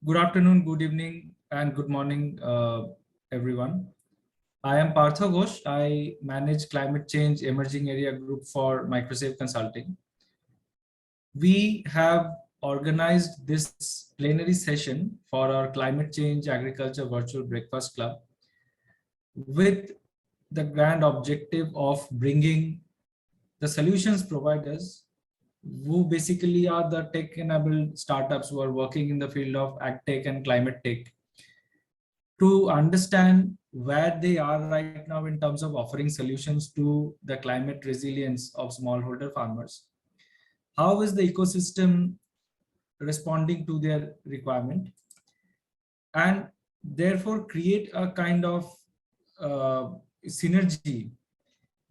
Good afternoon, good evening, and good morning, everyone. I am Partha Ghosh. I manage climate change emerging area group for MicroSave Consulting. We have organized this plenary session for our climate change agriculture virtual breakfast club with the grand objective of bringing the solutions providers who basically are the tech-enabled startups who are working in the field of ag tech and climate tech to understand where they are right now in terms of offering solutions to the climate resilience of smallholder farmers. How is the ecosystem responding to their requirement? And therefore create a kind of synergy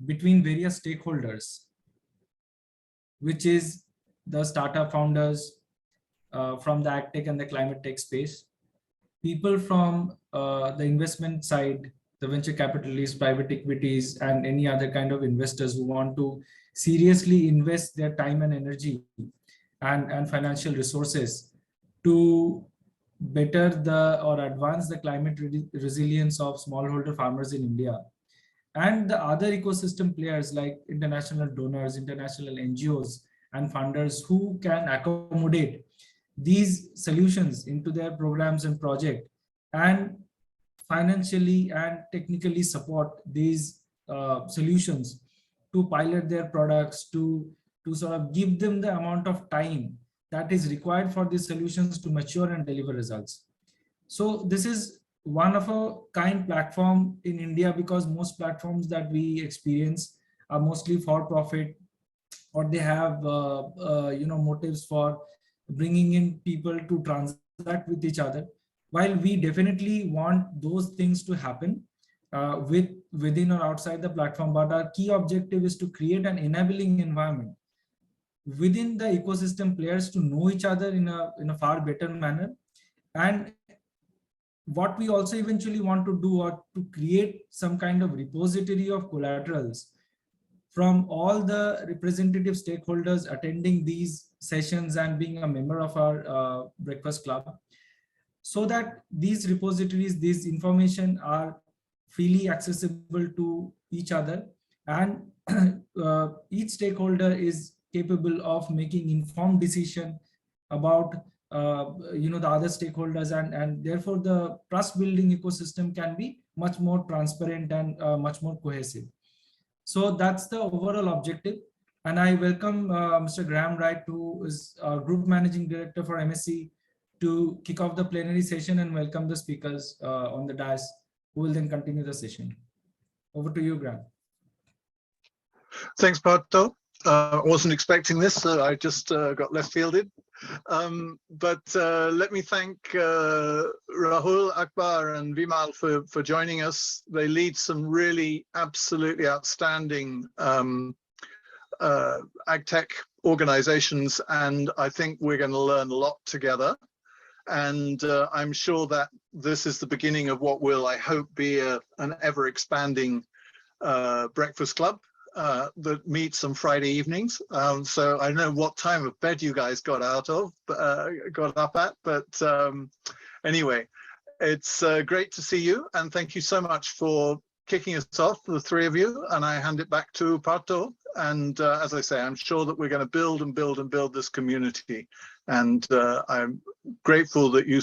between various stakeholders, which is the startup founders from the ag tech and the climate tech space, people from the investment side, the venture capitalists, private equities, and any other kind of investors who want to seriously invest their time and energy and financial resources to better the or advance the climate resilience of smallholder farmers in India. And the other ecosystem players like international donors, international NGOs, and funders who can accommodate these solutions into their programs and project and financially and technically support these solutions to pilot their products, to sort of give them the amount of time that is required for these solutions to mature and deliver results. So this is one of a kind platform in India, because most platforms that we experience are mostly for profit, or they have motives for bringing in people to transact with each other. While we definitely want those things to happen within or outside the platform, but our key objective is to create an enabling environment within the ecosystem players to know each other in a far better manner. And what we also eventually want to do are to create some kind of repository of collaterals from all the representative stakeholders attending these sessions and being a member of our breakfast club, so that these repositories, this information are freely accessible to each other, and each stakeholder is capable of making informed decision about the other stakeholders, and therefore the trust building ecosystem can be much more transparent and much more cohesive. So that's the overall objective. And I welcome Mr. Graham Wright, who is Group Managing Director for MSC, to kick off the plenary session, and welcome the speakers on the dais, who will then continue the session. Over to you, Graham. Thanks, Pato. I wasn't expecting this, so I just got left fielded. But let me thank Rahul, Akbar, and Vimal for joining us. They lead some really absolutely outstanding ag tech organizations, and I think we're going to learn a lot together. And I'm sure that this is the beginning of what will, I hope, be an ever expanding breakfast club that meets on Friday evenings. So I don't know what time of bed you guys got up at, but anyway, it's great to see you, and thank you so much for kicking us off, the three of you. And I hand it back to Pato. And as I say, I'm sure that we're going to build and build and build this community. And I'm grateful that you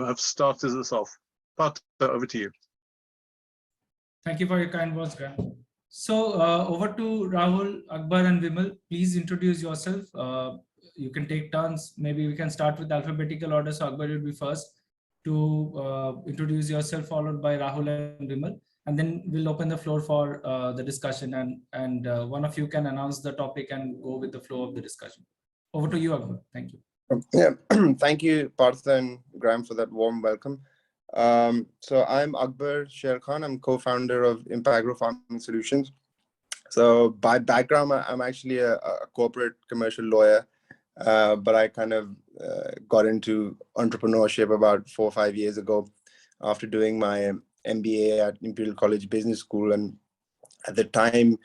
have started us off. Pato, over to you. Thank you for your kind words, Graham. So over to Rahul, Akbar, and Vimal. Please introduce yourself. You can take turns. Maybe we can start with alphabetical order. So Akbar will be first to introduce yourself, followed by Rahul and Vimal. And then we'll open the floor for the discussion, and one of you can announce the topic and go with the flow of the discussion. Over to you, Akbar. Thank you. Yeah, thank you, Partha and Graham, for that warm welcome. So I'm Akbar Sher Khan. I'm co-founder of Impagro Farming Solutions. So by background, I'm actually a corporate commercial lawyer, but I kind of got into entrepreneurship about 4 or 5 years ago after doing my MBA at Imperial College Business School. And at the time,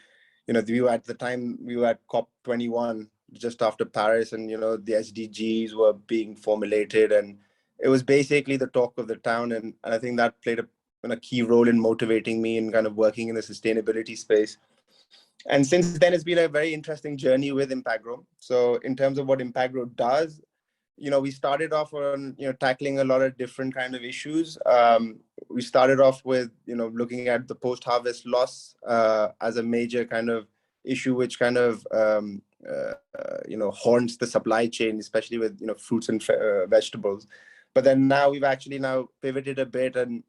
we were at COP21 just after Paris, and the SDGs were being formulated, and it was basically the talk of the town, and I think that played a key role in motivating me and kind of working in the sustainability space. And since then, it's been a very interesting journey with Impagro. So in terms of what Impagro does, we started off on tackling a lot of different kind of issues. We started off with looking at the post-harvest loss as a major kind of issue, which kind of haunts the supply chain, especially with fruits and vegetables. But then now we've actually now pivoted a bit, and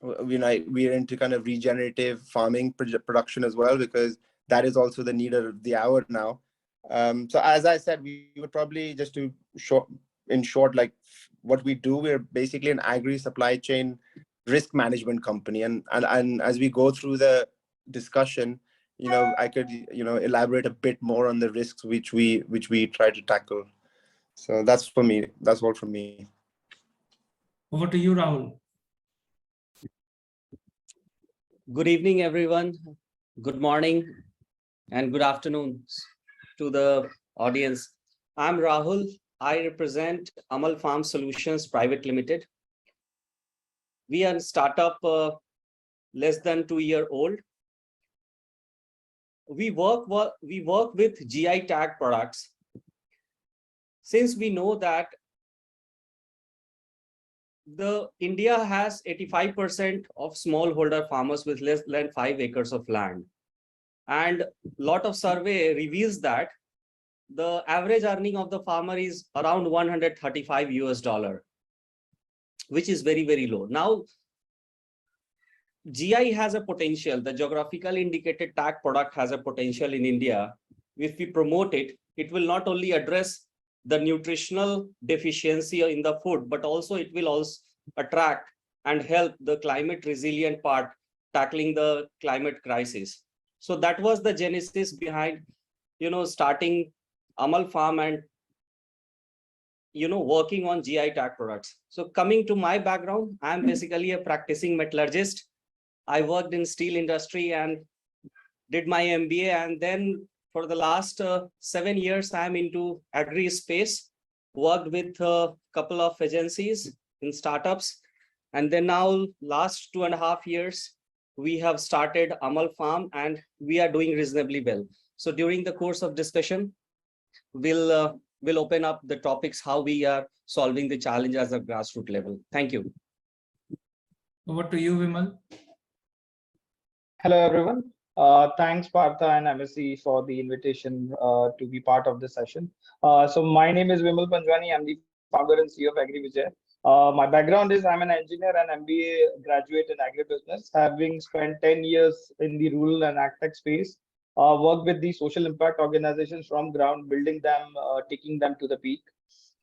we're into kind of regenerative farming production as well, because that is also the need of the hour now. So as I said, we would probably, just to in short, like what we do, we're basically an agri supply chain risk management company. And as we go through the discussion, I could elaborate a bit more on the risks which we try to tackle. So that's for me. That's all from me. Over to you, Rahul. Good evening, everyone. Good morning and good afternoon to the audience. I'm Rahul. I represent Amal Farm Solutions Private Limited. We are a startup less than 2-year-old. We work with GI tag products. Since we know that India has 85% of smallholder farmers with less than 5 acres of land. And a lot of survey reveals that the average earning of the farmer is around $135, which is very, very low. Now, GI has a potential. The geographical indicated tag product has a potential in India. If we promote it, it will not only address the nutritional deficiency in the food, but also it will also attract and help the climate resilient part, tackling the climate crisis. So that was the genesis behind, starting Amal Farm and, working on GI tag products. So coming to my background, I'm basically a practicing metallurgist. I worked in steel industry and did my MBA. And then for the last 7 years, I'm into agri space, worked with a couple of agencies in startups. And then now last 2.5 years, we have started Amal Farm and we are doing reasonably well. So during the course of discussion, we'll open up the topics, how we are solving the challenge as a grassroots level. Thank you. Over to you, Vimal. Hello, everyone. Thanks, Partha and MSC for the invitation to be part of this session. So my name is Vimal Panjwani. I'm the founder and CEO of AgriVijay. My background is I'm an engineer and MBA graduate in agribusiness, having spent 10 years in the rural and agtech space, worked with the social impact organizations from ground, building them, taking them to the peak.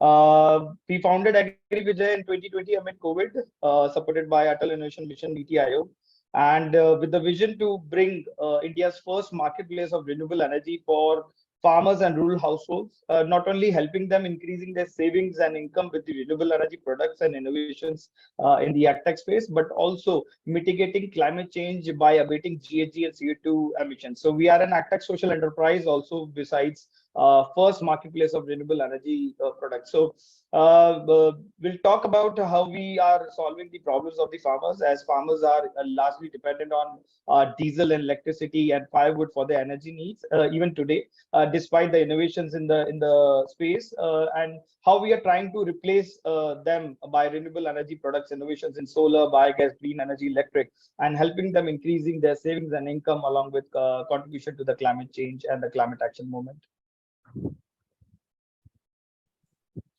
We founded AgriVijay in 2020 amid COVID, supported by Atal Innovation Mission, NITI Aayog, and with the vision to bring India's first marketplace of renewable energy for farmers and rural households, not only helping them increasing their savings and income with the renewable energy products and innovations in the agtech space, but also mitigating climate change by abating GHG and CO2 emissions. So we are an agtech social enterprise also, besides first marketplace of renewable energy products. So we'll talk about how we are solving the problems of the farmers, as farmers are largely dependent on diesel and electricity and firewood for their energy needs even today, despite the innovations in the space, and how we are trying to replace them by renewable energy products, innovations in solar, biogas, green energy, electric, and helping them increasing their savings and income along with contribution to the climate change and the climate action movement.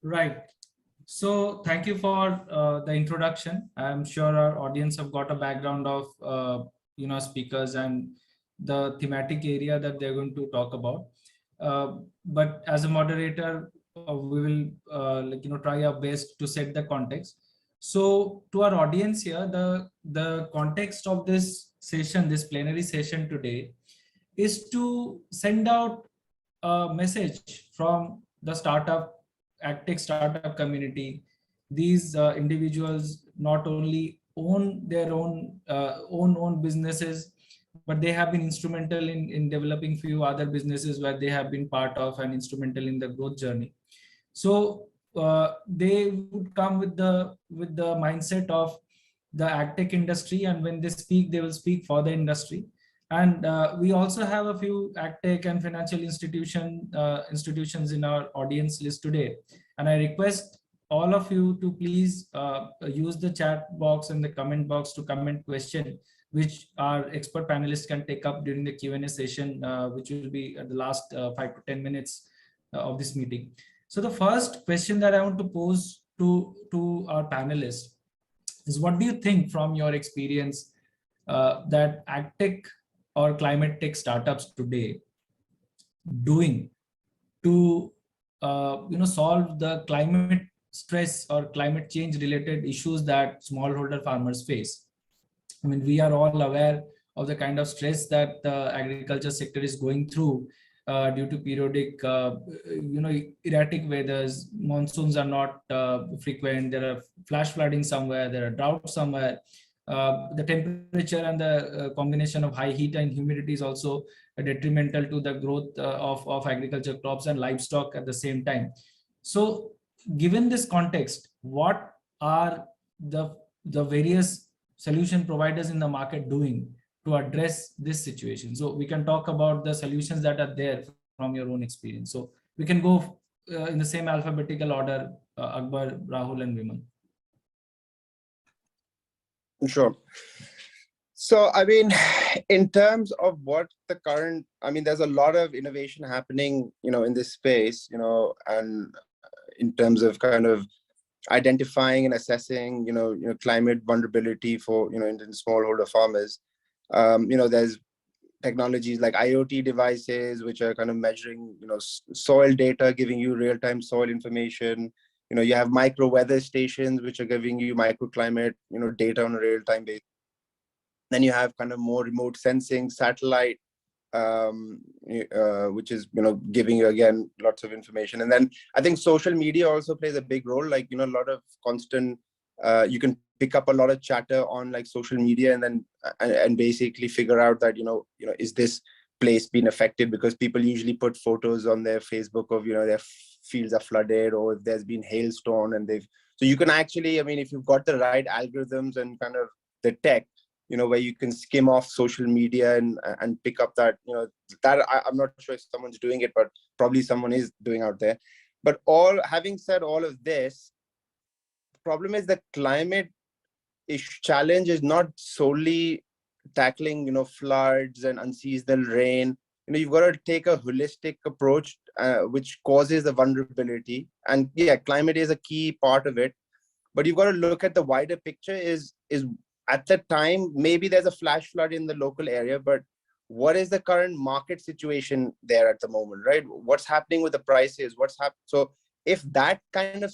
Right. So thank you for the introduction. I'm sure our audience have got a background of speakers and the thematic area that they're going to talk about. But as a moderator, we will try our best to set the context. So to our audience here, the context of this session, this plenary session today, is to send out a message from the agtech startup community. These individuals not only own their own businesses, but they have been instrumental in developing few other businesses where they have been part of and instrumental in the growth journey. So they would come with the mindset of the agtech industry, and when they speak, they will speak for the industry. And we also have a few agtech and financial institutions in our audience list today. And I request all of you to please use the chat box and the comment box to comment question, which our expert panelists can take up during the Q&A session, which will be at the last 5 to 10 minutes of this meeting. So the first question that I want to pose to our panelists is, what do you think from your experience that agtech or climate tech startups today doing to solve the climate stress or climate change related issues that smallholder farmers face? I mean, we are all aware of the kind of stress that the agriculture sector is going through due to periodic, erratic weathers. Monsoons are not frequent. There are flash flooding somewhere. There are droughts somewhere. The temperature and the combination of high heat and humidity is also detrimental to the growth of agriculture crops and livestock at the same time. So, given this context, what are the various solution providers in the market doing to address this situation? So we can talk about the solutions that are there from your own experience. So we can go in the same alphabetical order, Akbar, Rahul, and Vimal. Sure. So, I mean, in terms of what the current, I mean, there's a lot of innovation happening, in this space, and in terms of kind of identifying and assessing, climate vulnerability for, Indian smallholder farmers. There's technologies like IoT devices, which are kind of measuring, soil data, giving you real-time soil information. You have micro weather stations, which are giving you microclimate, data on a real-time basis. Then you have kind of more remote sensing, satellite, which is, giving you, again, lots of information. And then I think social media also plays a big role, like, a lot of constant, you can pick up a lot of chatter on like social media, and then and basically figure out that, is this place being affected? Because people usually put photos on their Facebook of, their fields are flooded, or if there's been hailstorm, and so you can actually, I mean, if you've got the right algorithms and kind of the tech, where you can skim off social media and pick up that, that I'm not sure if someone's doing it, but probably someone is doing out there. But having said all of this, the problem is the climate challenge is not solely tackling, floods and unseasonal rain. You've got to take a holistic approach, which causes the vulnerability. And yeah, climate is a key part of it, but you've got to look at the wider picture. Is at the time, maybe there's a flash flood in the local area, but what is the current market situation there at the moment, right? What's happening with the prices? So if that kind of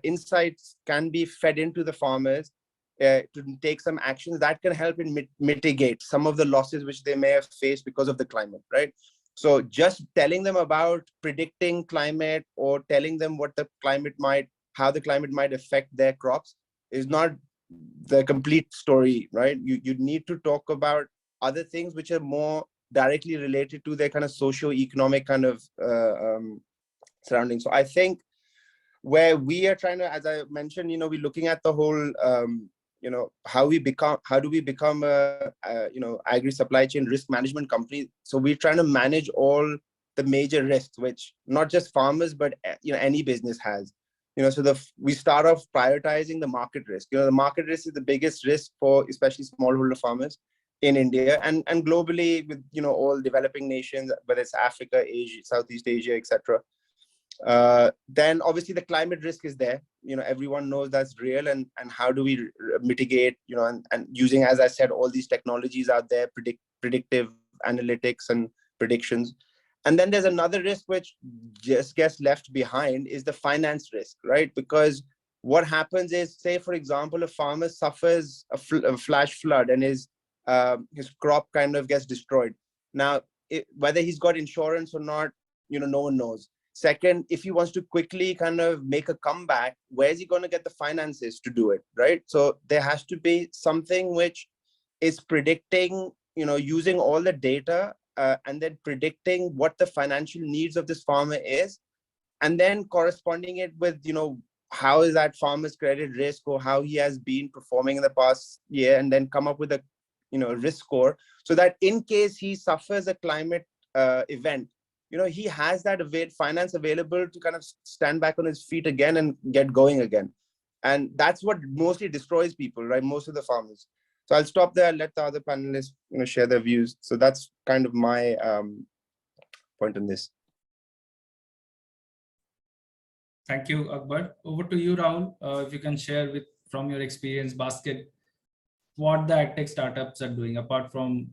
insights can be fed into the farmers to take some actions, that can help in mitigate some of the losses which they may have faced because of the climate, right? So just telling them about predicting climate, or telling them how the climate might affect their crops, is not the complete story, right? You need to talk about other things which are more directly related to their kind of socio-economic kind of surroundings. So I think where we are trying to, as I mentioned, we're looking at the whole, how do we become a agri supply chain risk management company. So we're trying to manage all the major risks, which not just farmers, but any business has. So we start off prioritizing the market risk. The market risk is the biggest risk for especially smallholder farmers in India and globally with, all developing nations, whether it's Africa, Asia, Southeast Asia, etc. Then obviously the climate risk is there. Everyone knows that's real, and how do we mitigate, and using, as I said, all these technologies out there, predictive analytics and predictions. And then there's another risk which just gets left behind, is the finance risk, right? Because what happens is, say, for example, a farmer suffers a flash flood and his crop kind of gets destroyed. Now, whether he's got insurance or not, no one knows. Second, if he wants to quickly kind of make a comeback, where's he going to get the finances to do it, right? So there has to be something which is predicting, using all the data, and then predicting what the financial needs of this farmer is, and then corresponding it with, how is that farmer's credit risk or how he has been performing in the past year, and then come up with a, risk score, so that in case he suffers a climate event, he has that finance available to kind of stand back on his feet again and get going again. And that's what mostly destroys people, right? Most of the farmers. So I'll stop there and let the other panelists, share their views. So that's kind of my point on this. Thank you, Akbar. Over to you, Rahul. If you can share from your experience basket, what the AgTech startups are doing apart from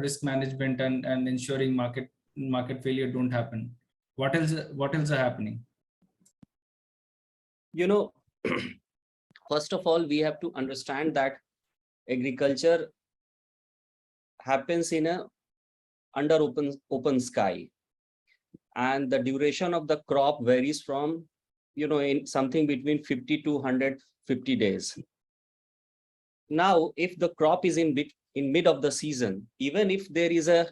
risk management and ensuring market failure don't happen. What else are happening? First of all, we have to understand that agriculture happens under open sky, and the duration of the crop varies from in something between 50 to 150 days. Now, if the crop is in mid of the season, even if there is a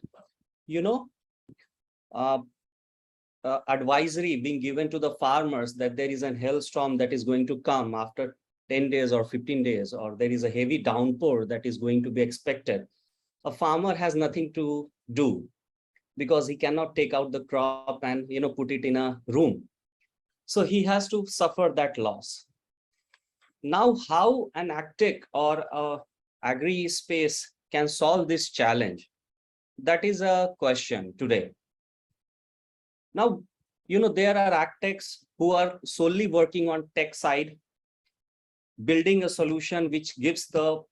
advisory being given to the farmers that there is a hailstorm that is going to come after 10 days or 15 days, or there is a heavy downpour that is going to be expected, a farmer has nothing to do, because he cannot take out the crop and put it in a room. So he has to suffer that loss. Now, how an AgTech or agri space can solve this challenge? That is a question today. Now, there are AgTechs who are solely working on tech side, building a solution which gives the,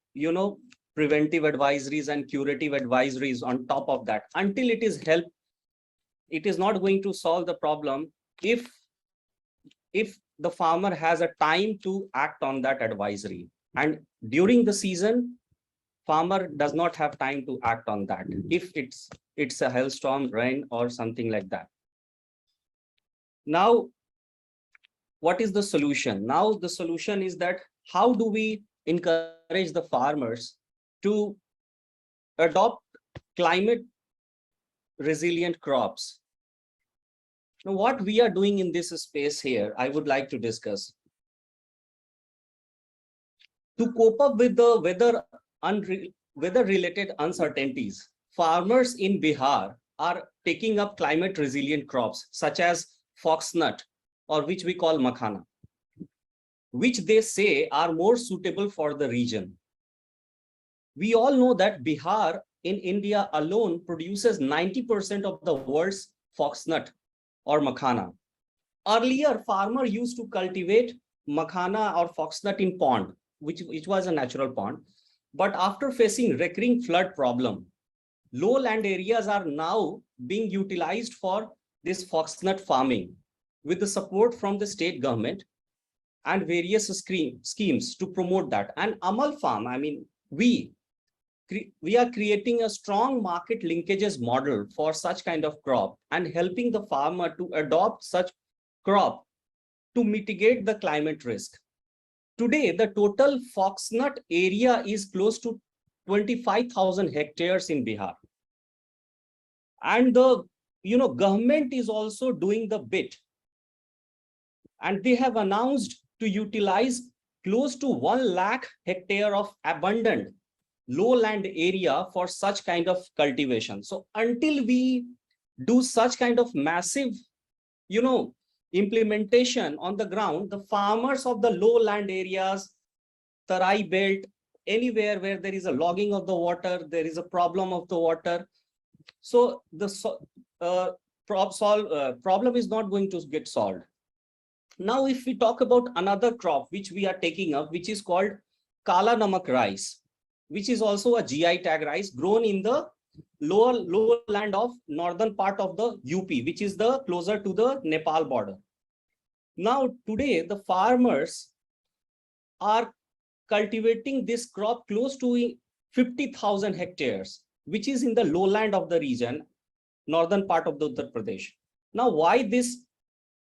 preventive advisories and curative advisories on top of that. Until it is help, it is not going to solve the problem if the farmer has a time to act on that advisory. And during the season, farmer does not have time to act on that if it's a hailstorm, rain, or something like that. Now, what is the solution? Now, the solution is that how do we encourage the farmers to adopt climate resilient crops? Now, what we are doing in this space here, I would like to discuss. To cope up with the weather-related uncertainties, farmers in Bihar are taking up climate resilient crops such as foxnut, or which we call makhana, which they say are more suitable for the region. We all know that Bihar in India alone produces 90% of the world's foxnut or makhana. Earlier, farmer used to cultivate makhana or foxnut in pond, which was a natural pond. But after facing recurring flood problem, lowland areas are now being utilized for this foxnut farming with the support from the state government and various schemes to promote that. And Amal Farm, I mean, we are creating a strong market linkages model for such kind of crop and helping the farmer to adopt such crop to mitigate the climate risk. Today, the total foxnut area is close to 25,000 hectares in Bihar. And the government is also doing the bit. And they have announced to utilize close to 1 lakh hectare of abundant lowland area for such kind of cultivation. So until we do such kind of massive, implementation on the ground, the farmers of the lowland areas, Tarai belt, anywhere where there is a logging of the water, there is a problem of the water. So the problem is not going to get solved. Now, if we talk about another crop which we are taking up, which is called Kala Namak rice, which is also a GI tag rice grown in the lowland of northern part of the UP, which is the closer to the Nepal border. Now, today the farmers are cultivating this crop close to 50,000 hectares, which is in the lowland of the region, northern part of the Uttar Pradesh. Now, why this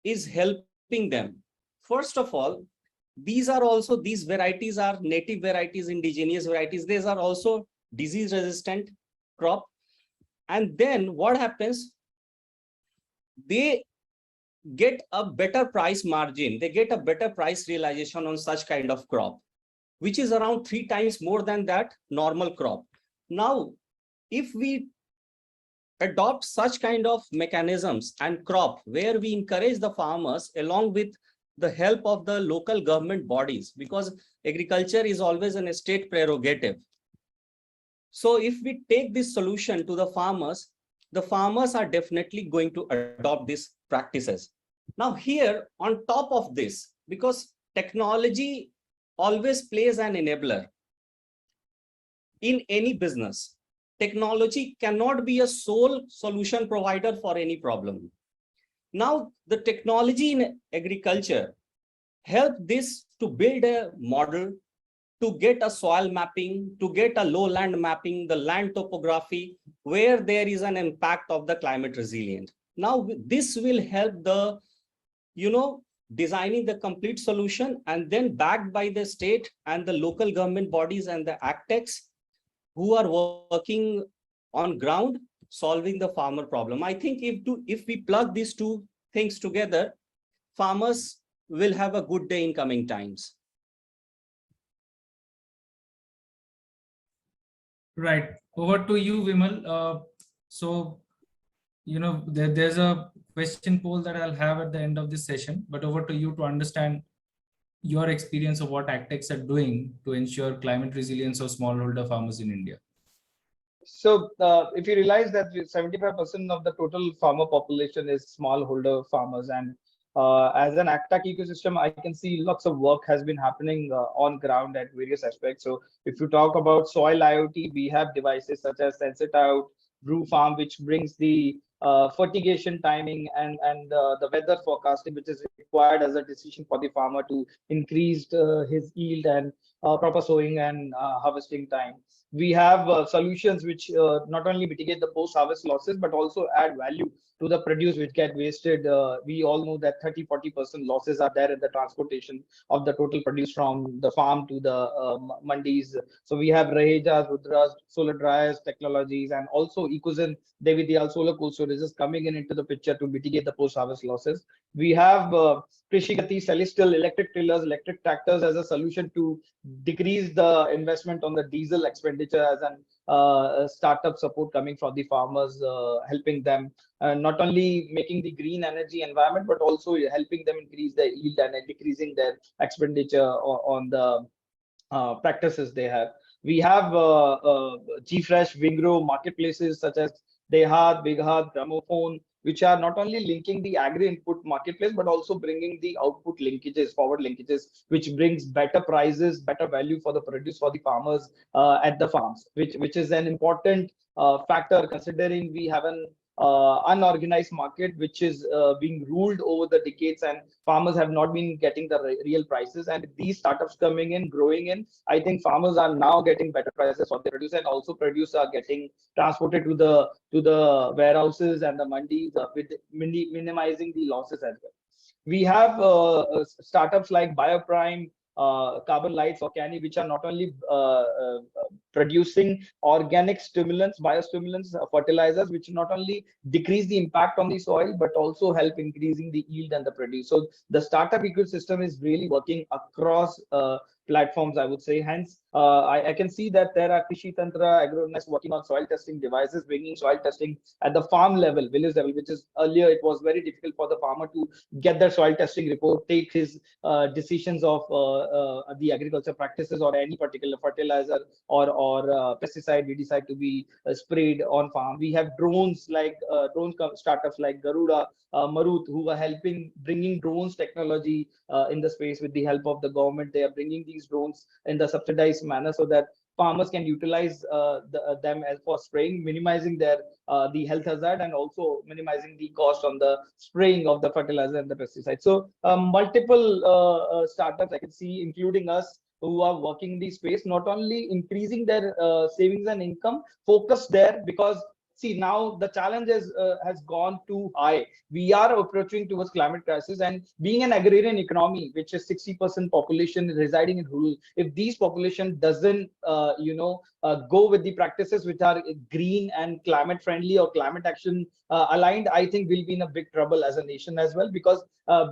is helping them? First of all, these varieties are native varieties, indigenous varieties. These are also disease resistant crop. And then what happens? They get a better price margin. They get a better price realization on such kind of crop, which is around 3 times more than that normal crop. Now, if we adopt such kind of mechanisms and crop where we encourage the farmers along with the help of the local government bodies, because agriculture is always a state prerogative. So if we take this solution to the farmers are definitely going to adopt these practices. Now here on top of this, because technology always plays an enabler in any business, technology cannot be a sole solution provider for any problem. Now, the technology in agriculture help this to build a model, to get a soil mapping, to get a lowland mapping, the land topography, where there is an impact of the climate resilient. Now, this will help the, designing the complete solution, and then backed by the state and the local government bodies and the AgTechs who are working on ground, solving the farmer problem. I think if we plug these two things together, farmers will have a good day in coming times. Right. Over to you, Vimal. So, there's a question poll that I'll have at the end of this session, but over to you to understand your experience of what AgTechs are doing to ensure climate resilience of smallholder farmers in India. So if you realize that 75% of the total farmer population is smallholder farmers, and as an AgTech ecosystem, I can see lots of work has been happening on ground at various aspects. So if you talk about soil IoT, we have devices such as Sensitout, Brew Farm, which brings the fertigation timing and the weather forecasting, which is required as a decision for the farmer to increase his yield and proper sowing and harvesting time. We have solutions which not only mitigate the post-harvest losses, but also add value to the produce which get wasted. We all know that 30-40% losses are there in the transportation of the total produce from the farm to the mandis. So we have Rahejas, Rudras, solar dryers technologies, and also Ecozen, Devi Diyal solar cold storage is coming into the picture to mitigate the post-harvest losses. We have Krishi Gati Celestial electric tillers, electric tractors as a solution to decrease the investment on the diesel expenditure, as an startup support coming from the farmers, helping them not only making the green energy environment, but also helping them increase their yield and decreasing their expenditure on the practices they have. We have GFresh, Wingro marketplaces such as Dehat, Bighat, Gramophone, which are not only linking the agri input marketplace, but also bringing the output linkages, forward linkages, which brings better prices, better value for the produce for the farmers at the farms, which is an important factor, considering we have an unorganized market which is being ruled over the decades, and farmers have not been getting the real prices. And these startups coming in, growing in, I think farmers are now getting better prices for the produce, and also produce are getting transported to the warehouses and the mandis, with minimizing the losses as well. We have startups like Bioprime, Carbon Lights or Canny, which are not only producing organic stimulants, biostimulants, fertilizers, which not only decrease the impact on the soil, but also help increasing the yield and the produce. So the startup ecosystem is really working across platforms, I would say. Hence, I can see that there are Krishi Tantra agronomists working on soil testing devices, bringing soil testing at the farm level, village level, which is earlier it was very difficult for the farmer to get their soil testing report, take his decisions of the agriculture practices or any particular fertilizer or pesticide we decide to be sprayed on farm. We have drones like drone startups like Garuda, Marut, who are helping bringing drones technology in the space with the help of the government. They are bringing these drones in the subsidized manner so that farmers can utilize them as for spraying, minimizing their the health hazard, and also minimizing the cost on the spraying of the fertilizer and the pesticide. So multiple startups I can see, including us, who are working in the space, not only increasing their savings and income, focus there, because see, now the challenge has gone too high. We are approaching towards climate crisis, and being an agrarian economy, which is 60% population residing in rural, if these population doesn't, go with the practices which are green and climate friendly or climate action aligned, I think we'll be in a big trouble as a nation as well. Because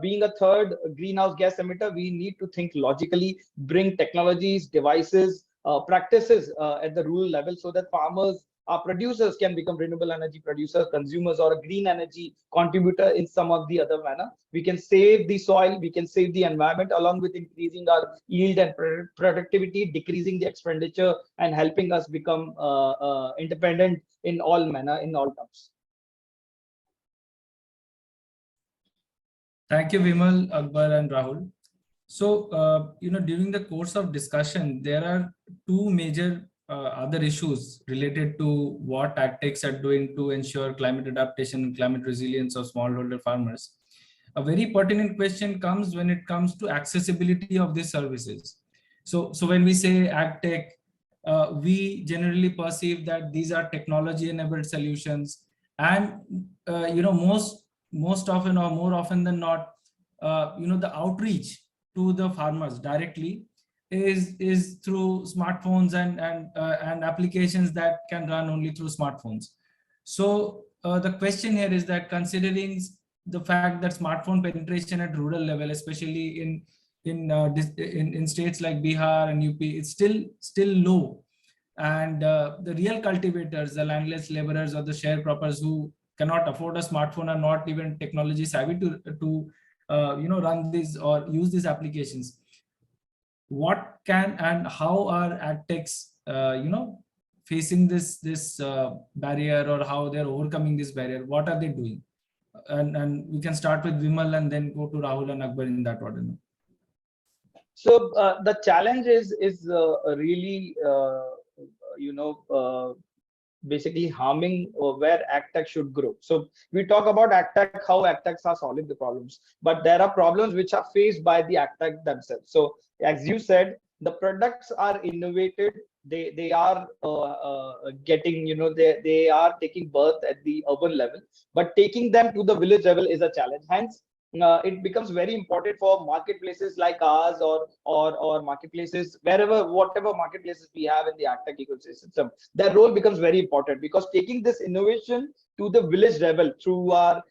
being a third greenhouse gas emitter, we need to think logically, bring technologies, devices, practices at the rural level, so that farmers, our producers, can become renewable energy producers, consumers, or a green energy contributor in some of the other manner. We can save the soil, we can save the environment, along with increasing our yield and productivity, decreasing the expenditure, and helping us become independent in all manner, in all terms. Thank you, Vimal, Akbar, and Rahul. So, during the course of discussion, there are two major other issues related to what tactics are doing to ensure climate adaptation and climate resilience of smallholder farmers. A very pertinent question comes when it comes to accessibility of these services. So when we say AgTech, we generally perceive that these are technology-enabled solutions, and most often, or more often than not, the outreach to the farmers directly is through smartphones and applications that can run only through smartphones. So the question here is that, considering the fact that smartphone penetration at rural level, especially in states like Bihar and UP, it's still low, and the real cultivators, the landless laborers or the sharecroppers who cannot afford a smartphone, are not even technology savvy to run these or use these applications. What can and how are AgTechs facing this barrier, or how they're overcoming this barrier? What are they doing? And we can start with Vimal and then go to Rahul and Akbar in that order. So the challenge is really basically harming where AgTech should grow. So we talk about AgTech, how AgTechs are solving the problems, but there are problems which are faced by the AgTech themselves. So as you said, the products are innovated. They are getting, they are taking birth at the urban level, but taking them to the village level is a challenge. Hence, it becomes very important for marketplaces like ours, or marketplaces whatever marketplaces we have in the AgTech ecosystem. Their role becomes very important, because taking this innovation to the village level through our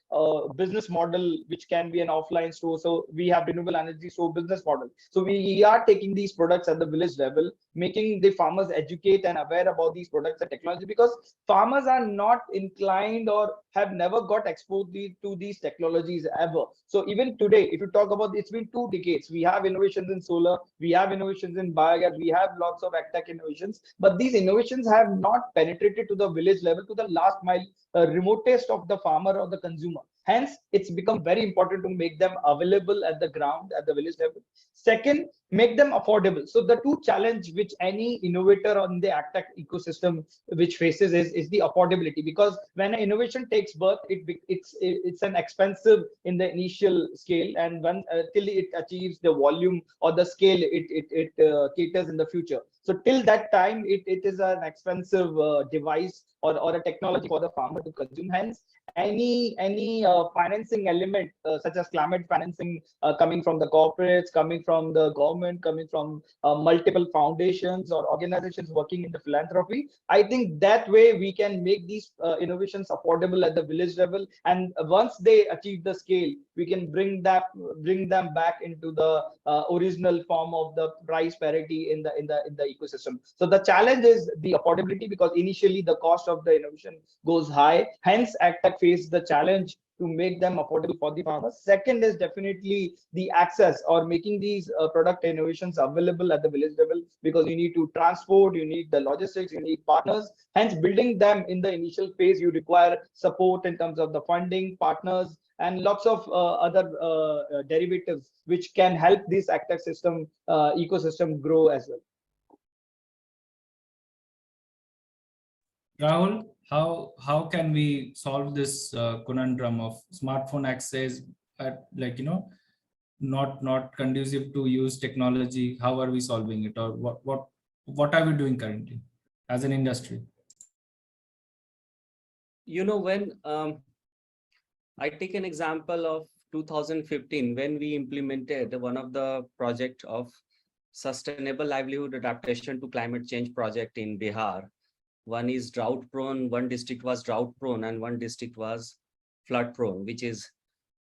business model, which can be an offline store. So we have renewable energy store business model. So we are taking these products at the village level, making the farmers educate and aware about these products and technology, because farmers are not inclined or have never got exposed to these technologies ever. So even today, if you talk about, it's been 2 decades, we have innovations in solar, we have innovations in biogas, we have lots of AgTech innovations, but these innovations have not penetrated to the village level, to the last mile, remotest of the farmer or the consumer. Hence, it's become very important to make them available at the ground, at the village level. Second, make them affordable. So the two challenge which any innovator on the AgTech ecosystem which faces is the affordability, because when an innovation takes birth, it's an expensive in the initial scale, and when till it achieves the volume or the scale it caters in the future. So till that time, it is an expensive device or a technology for the farmer to consume. Hence, any financing element such as climate financing coming from the corporates, coming from the government, coming from multiple foundations or organizations working in the philanthropy, I think that way we can make these innovations affordable at the village level, and once they achieve the scale, we can bring them back into the original form of the price parity in the ecosystem. So the challenge is the affordability, because initially the cost of the innovation goes high. Hence, AgTech face the challenge to make them affordable for the farmers. Second is definitely the access, or making these product innovations available at the village level, because you need to transport, you need the logistics, you need partners. Hence, building them in the initial phase, you require support in terms of the funding, partners, and lots of other derivatives which can help this AgTech system ecosystem grow as well. Rahul, how can we solve this conundrum of smartphone access at, not conducive to use technology? How are we solving it, or what are we doing currently as an industry? when I take an example of 2015, when we implemented one of the project of sustainable livelihood adaptation to climate change project in Bihar. One is drought prone, one district was drought prone, and one district was flood prone, which is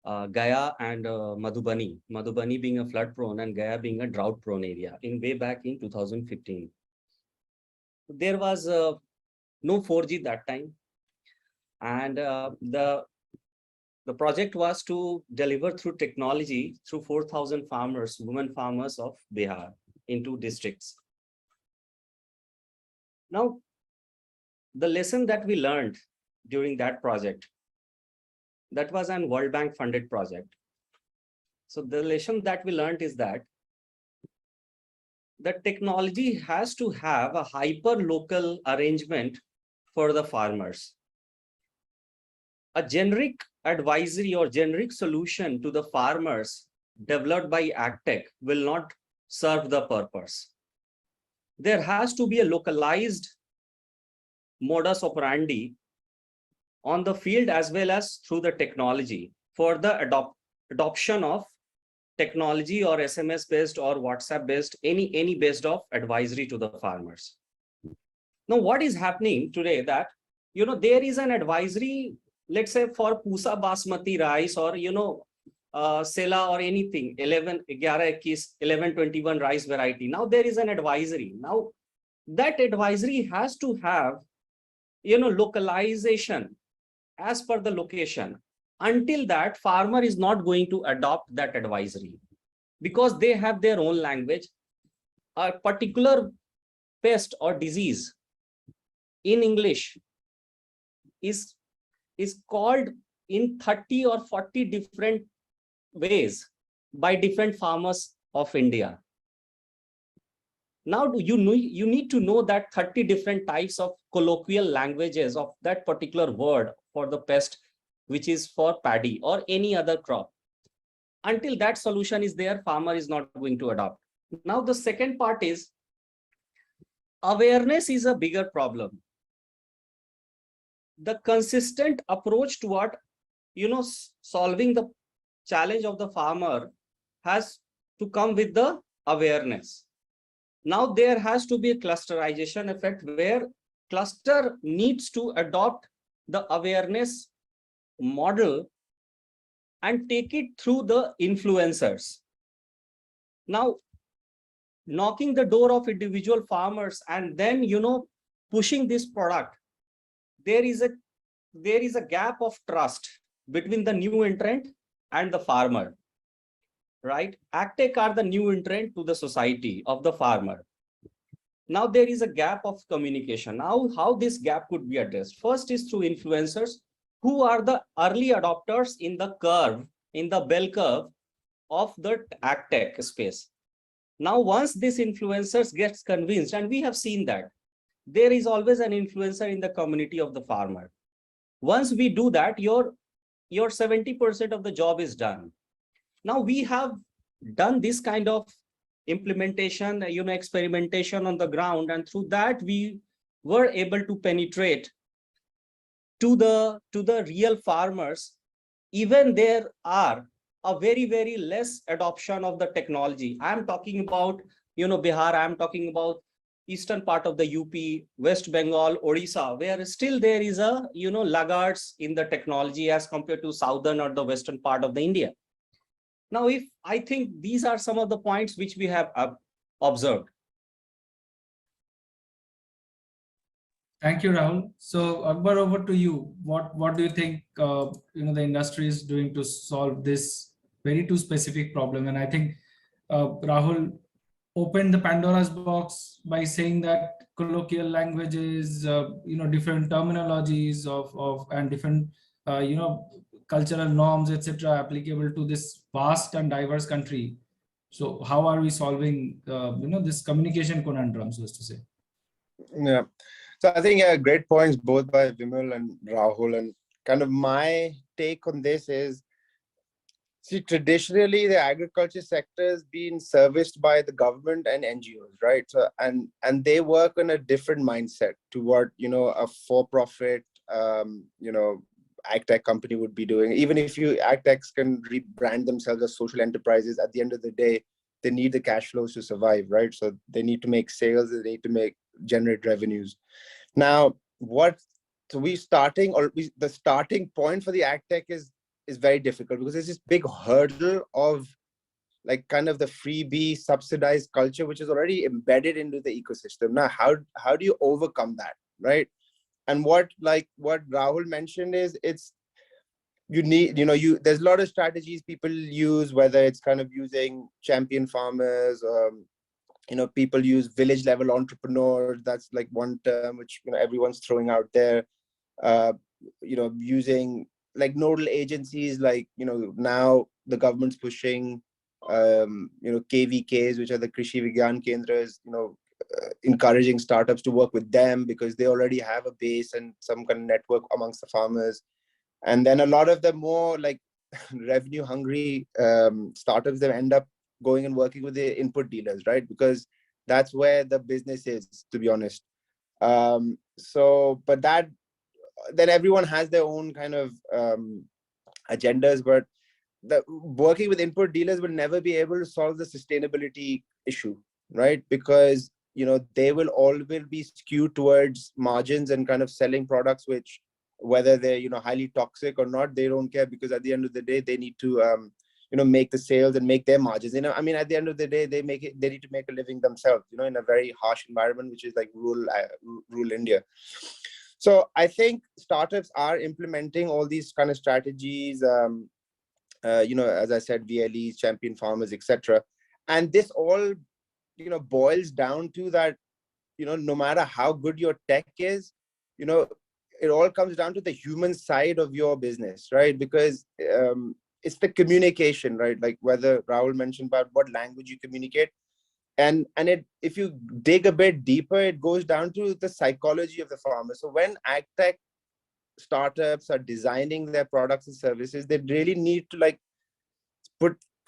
Gaya and Madhubani. Madhubani being a flood prone and Gaya being a drought prone area in way back in 2015. There was no 4G that time. And the project was to deliver through technology through 4,000 farmers, women farmers of Bihar in 2 districts. Now, the lesson that we learned during that project, that was an World Bank funded project. So the lesson that we learned is that the technology has to have a hyper local arrangement for the farmers. A generic advisory or generic solution to the farmers developed by AgTech will not serve the purpose. There has to be a localized modus operandi on the field as well as through the technology for the adoption of technology or SMS based or WhatsApp based, any based of advisory to the farmers. Now, what is happening today that, there is an advisory, let's say for Pusa Basmati rice or, Sela or anything, 1121 rice variety. Now there is an advisory. Now that advisory has to have, localization as per the location. Until that, farmer is not going to adopt that advisory because they have their own language. A particular pest or disease in English is called in 30 or 40 different ways by different farmers of India. Now you need to know that 30 different types of colloquial languages of that particular word for the pest, which is for paddy or any other crop. Until that solution is there, farmer is not going to adopt. Now the second part is awareness is a bigger problem. The consistent approach toward, solving the challenge of the farmer has to come with the awareness. Now there has to be a clusterization effect where cluster needs to adopt the awareness model and take it through the influencers. Now, knocking the door of individual farmers and then, pushing this product, there is a gap of trust between the new entrant and the farmer, right? AgTech are the new entrant to the society of the farmer. Now there is a gap of communication. Now how this gap could be addressed? First is through influencers who are the early adopters in the curve, in the bell curve of the AgTech space. Now once this influencers gets convinced, and we have seen that there is always an influencer in the community of the farmer. Once we do that, your 70% of the job is done. Now we have done this kind of implementation, experimentation on the ground, and through that we were able to penetrate to the real farmers. Even there are a very less adoption of the technology. I'm talking about Bihar, I'm talking about eastern part of the UP, West Bengal, Odisha, where still there is a laggards in the technology as compared to southern or the western part of the India. Now, I think these are some of the points which we have observed. Thank you, Rahul. So Akbar, over to you. What do you think the industry is doing to solve this very too specific problem? And I think Rahul opened the Pandora's box by saying that colloquial languages, different terminologies of and different cultural norms, etc., applicable to this vast and diverse country. So how are we solving this communication conundrum, so as to say? Yeah. So I think great points both by Vimal and Rahul. And kind of my take on this is, see, traditionally the agriculture sector has been serviced by the government and NGOs, right? So and they work on a different mindset toward a for-profit ag tech company would be doing. Even if ag techs can rebrand themselves as social enterprises, at the end of the day, they need the cash flows to survive, right? So they need to make sales, they need to generate revenues. Now, the starting point for the ag tech is very difficult, because there's this big hurdle of like kind of the freebie subsidized culture, which is already embedded into the ecosystem. Now, how do you overcome that, right? And what Rahul mentioned is you need, there's a lot of strategies people use, whether it's kind of using champion farmers, people use village level entrepreneurs. That's like one term which everyone's throwing out there. Using like nodal agencies, like now the government's pushing KVKs, which are the Krishi Vigyan Kendras, encouraging startups to work with them because they already have a base and some kind of network amongst the farmers. And then a lot of the more like revenue hungry startups, they end up going and working with the input dealers, right? Because that's where the business is, to be honest. But then everyone has their own kind of agendas, but working with input dealers will never be able to solve the sustainability issue, right? Because they will always be skewed towards margins and kind of selling products which, whether they're highly toxic or not, they don't care, because at the end of the day they need to make the sales and make their margins. I mean, at the end of the day, they need to make a living themselves, in a very harsh environment, which is like rural India. So I think startups are implementing all these kind of strategies, as I said, VLEs, champion farmers, etc. And this all boils down to that, no matter how good your tech is, it all comes down to the human side of your business, right? Because it's the communication, right? Like whether Rahul mentioned about what language you communicate, and if you dig a bit deeper, it goes down to the psychology of the farmer. So when ag tech startups are designing their products and services, they really need to like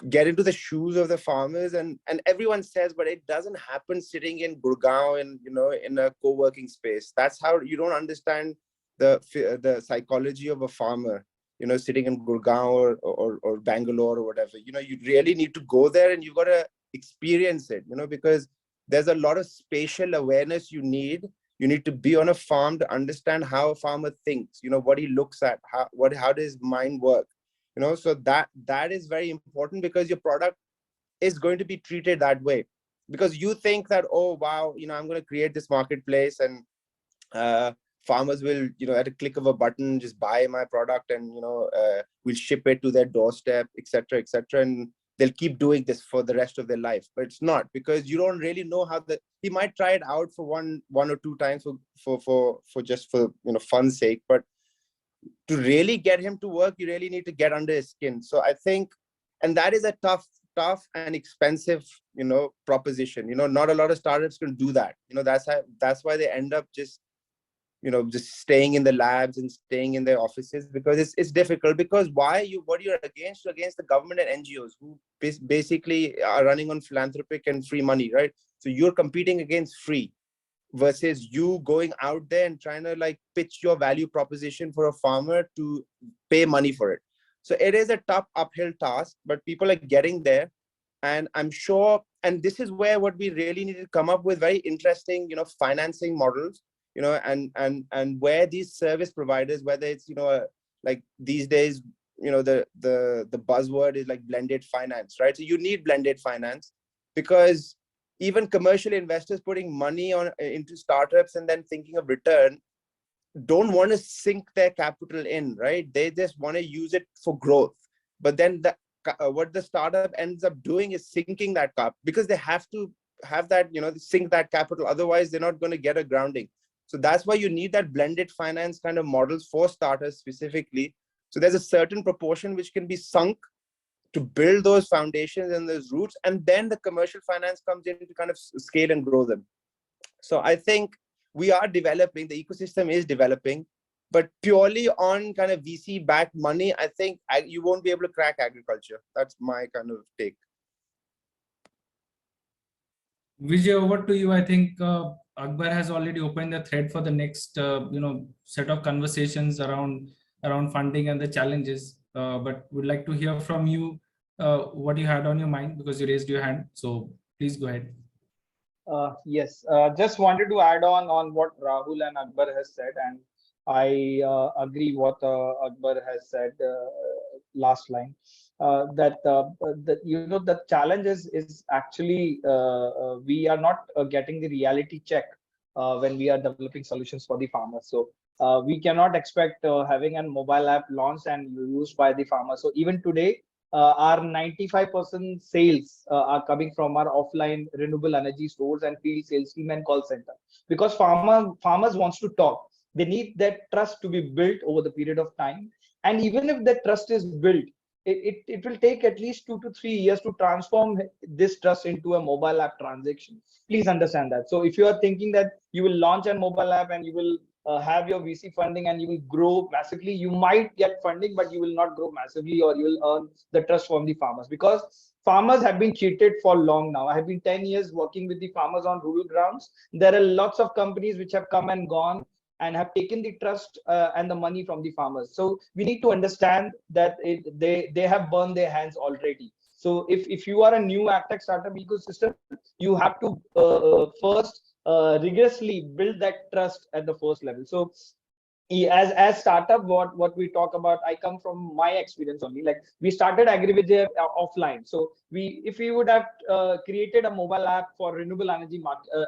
get into the shoes of the farmers, and everyone says, but it doesn't happen sitting in Gurgaon and in a co-working space. That's how you don't understand the psychology of a farmer, sitting in Gurgaon or Bangalore or whatever. You really need to go there and you've got to experience it, because there's a lot of spatial awareness you need. You need to be on a farm to understand how a farmer thinks, what he looks at, how does his mind work, so that is very important, because your product is going to be treated that way. Because you think that, oh wow, I'm going to create this marketplace and farmers will, at a click of a button, just buy my product and we'll ship it to their doorstep, etc., and they'll keep doing this for the rest of their life. But it's not, because you don't really know how he might try it out for one or two times for just for fun's sake, but to really get him to work, you really need to get under his skin. So I think, and that is a tough and expensive proposition. Not a lot of startups can do that. That's why they end up just staying in the labs and staying in their offices, because it's difficult. Because what you're against the government and NGOs who basically are running on philanthropic and free money, right? So you're competing against free, versus you going out there and trying to like pitch your value proposition for a farmer to pay money for it. So it is a tough uphill task, but people are getting there. And I'm sure, and this is where what we really need to come up with very interesting, financing models, and where these service providers, whether it's, like these days, the buzzword is like blended finance, right? So you need blended finance, because even commercial investors putting money into startups and then thinking of return don't want to sink their capital in, right? They just want to use it for growth. But then what the startup ends up doing is sinking that cap, because they have to have that, sink that capital. Otherwise, they're not going to get a grounding. So that's why you need that blended finance kind of models for starters specifically. So there's a certain proportion which can be sunk to build those foundations and those roots, and then the commercial finance comes in to kind of scale and grow them. So I think we are developing, the ecosystem is developing, but purely on kind of VC backed money, I think you won't be able to crack agriculture. That's my kind of take. Vijay, over to you. I think Akbar has already opened the thread for the next set of conversations around funding and the challenges. But would like to hear from you what you had on your mind, because you raised your hand. So please go ahead. Yes, just wanted to add on what Rahul and Akbar has said, and I agree what Akbar has said last line. That the challenge is actually we are not getting the reality check when we are developing solutions for the farmers. So we cannot expect having a mobile app launched and used by the farmers. So even today, our 95% sales are coming from our offline renewable energy stores and field sales team and call center, because farmers wants to talk. They need that trust to be built over the period of time, and even if that trust is built, it will take at least 2 to 3 years to transform this trust into a mobile app transaction. Please understand that. So if you are thinking that you will launch a mobile app and you will have your VC funding and you will grow massively, you might get funding, but you will not grow massively, or you will earn the trust from the farmers, because farmers have been cheated for long now. I have been 10 years working with the farmers on rural grounds. There are lots of companies which have come and gone and have taken the trust and the money from the farmers. So we need to understand that they have burned their hands already. So if you are a new agtech startup ecosystem, you have to first rigorously build that trust at the first level. So as startup, what we talk about, I come from my experience only. Like, we started AgriVijay offline. So if we would have created a mobile app for renewable energy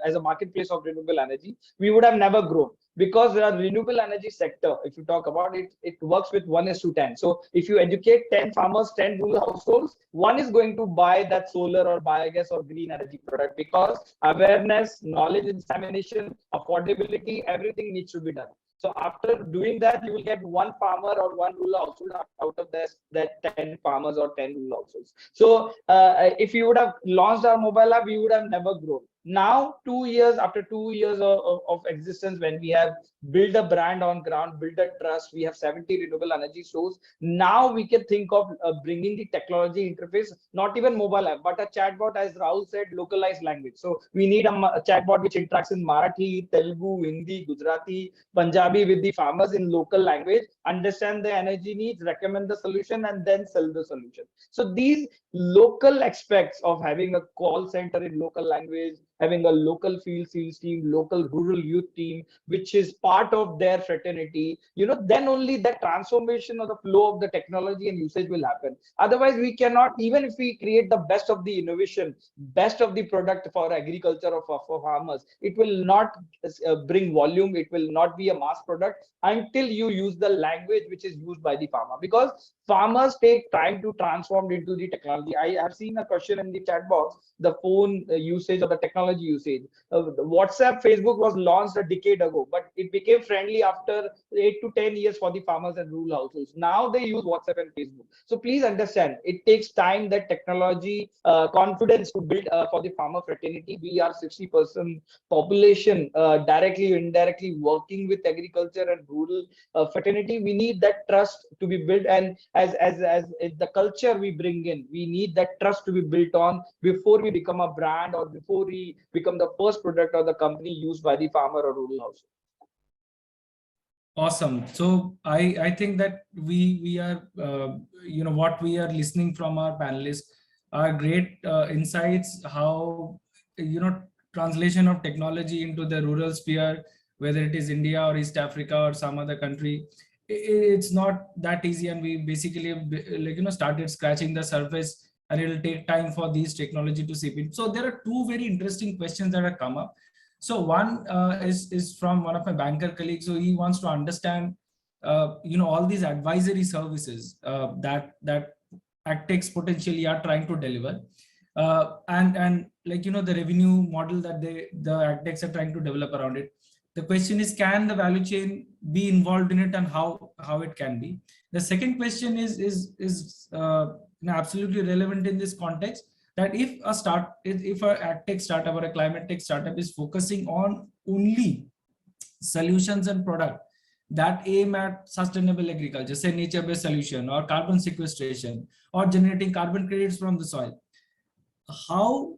as a marketplace of renewable energy, we would have never grown, because the renewable energy sector, if you talk about it, it works with 1:10. So if you educate 10 farmers, 10 rural households, one is going to buy that solar or biogas or green energy product, because awareness, knowledge dissemination, affordability, everything needs to be done. So after doing that, you will get one farmer or one rural household out of that 10 farmers or 10 rural households. So if you would have launched our mobile app, we would have never grown. Now, 2 years after 2 years of existence, when we have built a brand on ground, build a trust, we have 70 renewable energy stores. Now we can think of bringing the technology interface, not even mobile app, but a chatbot, as Rahul said, localized language. So we need a chatbot which interacts in Marathi, Telugu, Hindi, Gujarati, Punjabi with the farmers in local language, understand the energy needs, recommend the solution, and then sell the solution. So these local aspects of having a call center in local language, having a local field sales team, local rural youth team, which is part of their fraternity, then only that transformation of the flow of the technology and usage will happen. Otherwise, we cannot, even if we create the best of the innovation, best of the product for agriculture or for farmers, it will not bring volume. It will not be a mass product until you use the language which is used by the farmer, because farmers take time to transform into the technology. I have seen a question in the chat box, the phone usage or the technology usage. WhatsApp, Facebook was launched a decade ago, but it became friendly after 8 to 10 years for the farmers and rural households. Now they use WhatsApp and Facebook. So please understand, it takes time, that technology confidence to build for the farmer fraternity. We are 60% population directly or indirectly working with agriculture and rural fraternity. We need that trust to be built, and as the culture we bring in, we need that trust to be built on before we become a brand, or before we become the first product or the company used by the farmer or rural household. Awesome. So I think that we are what we are listening from our panelists are great insights, how translation of technology into the rural sphere, whether it is India or East Africa or some other country, it's not that easy, and we basically started scratching the surface, and it will take time for these technology to seep in. So there are two very interesting questions that have come up. So one is from one of my banker colleagues. So he wants to understand, all these advisory services that AgTechs potentially are trying to deliver, and the revenue model that the AgTechs are trying to develop around it. The question is, can the value chain be involved in it, and how it can be? The second question is absolutely relevant in this context, that if a AgTech startup or a climate tech startup is focusing on only solutions and product that aim at sustainable agriculture, say nature-based solution or carbon sequestration or generating carbon credits from the soil, how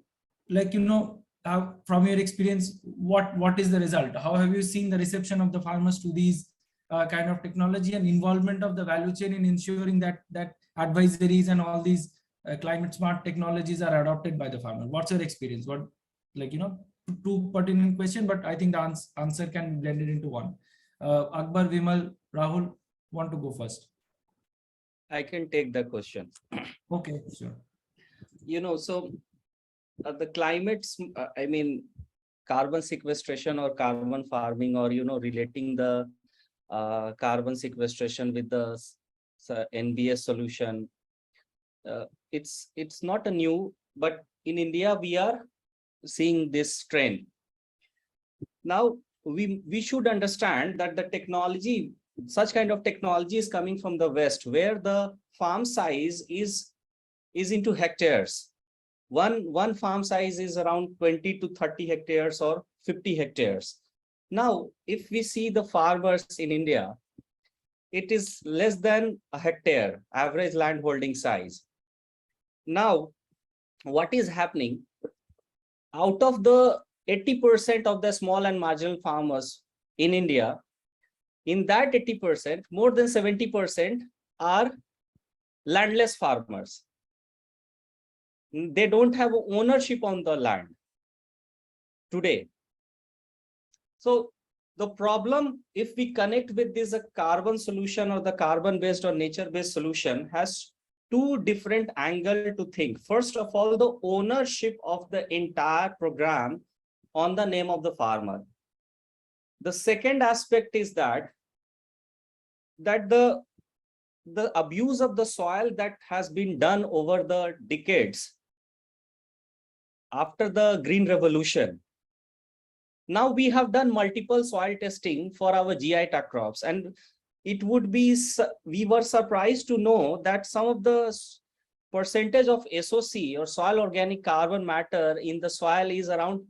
from your experience, what is the result? How have you seen the reception of the farmers to these kind of technology and involvement of the value chain in ensuring that advisories and all these climate smart technologies are adopted by the farmer? What's your experience? What, like, two pertinent question, but I think the answer can be blended into one. Akbar, Vimal, Rahul, want to go first? I can take the question. Okay, sure. So the climates, I mean, carbon sequestration or carbon farming, or, relating the carbon sequestration with the NBS solution. It's not a new, but in India, we are seeing this trend. Now, we should understand that the technology, such kind of technology is coming from the West, where the farm size is into hectares. One farm size is around 20 to 30 hectares or 50 hectares. Now, if we see the farmers in India, it is less than a hectare average land holding size. Now, what is happening? Out of the 80% of the small and marginal farmers in India, in that 80%, more than 70% are landless farmers. They don't have ownership on the land today. So the problem, if we connect with this carbon solution or the carbon-based or nature-based solution, has two different angles to think. First of all, the ownership of the entire program on the name of the farmer. The second aspect is that the abuse of the soil that has been done over the decades after the Green Revolution. Now we have done multiple soil testing for our GI tag crops, and it would be, we were surprised to know that some of the percentage of SOC or soil organic carbon matter in the soil is around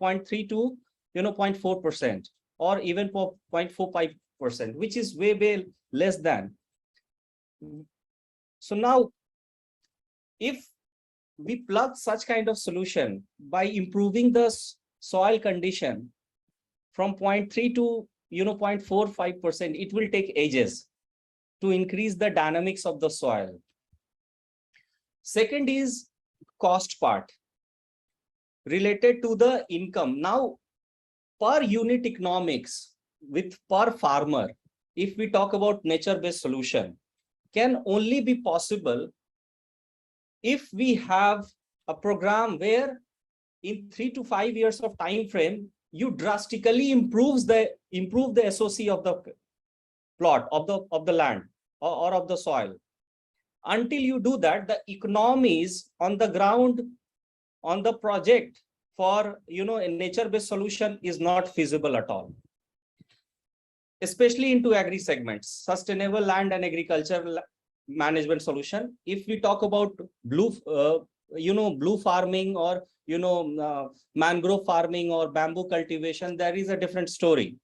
0.3 to 0.4%, or even 0.45%, which is way less than. So now, if we plug such kind of solution by improving the soil condition from 0.3 to 0.45%, it will take ages to increase the dynamics of the soil. Second is cost part related to the income. Now, per unit economics with per farmer, if we talk about nature-based solution, can only be possible if we have a program where in 3 to 5 years of time frame, you drastically improve the SOC of the plot of the land or of the soil. Until you do that, the economies on the ground on the project for a nature-based solution is not feasible at all, especially into agri segments, sustainable land and agriculture management solution. If we talk about blue farming or mangrove farming or bamboo cultivation, there is a different story.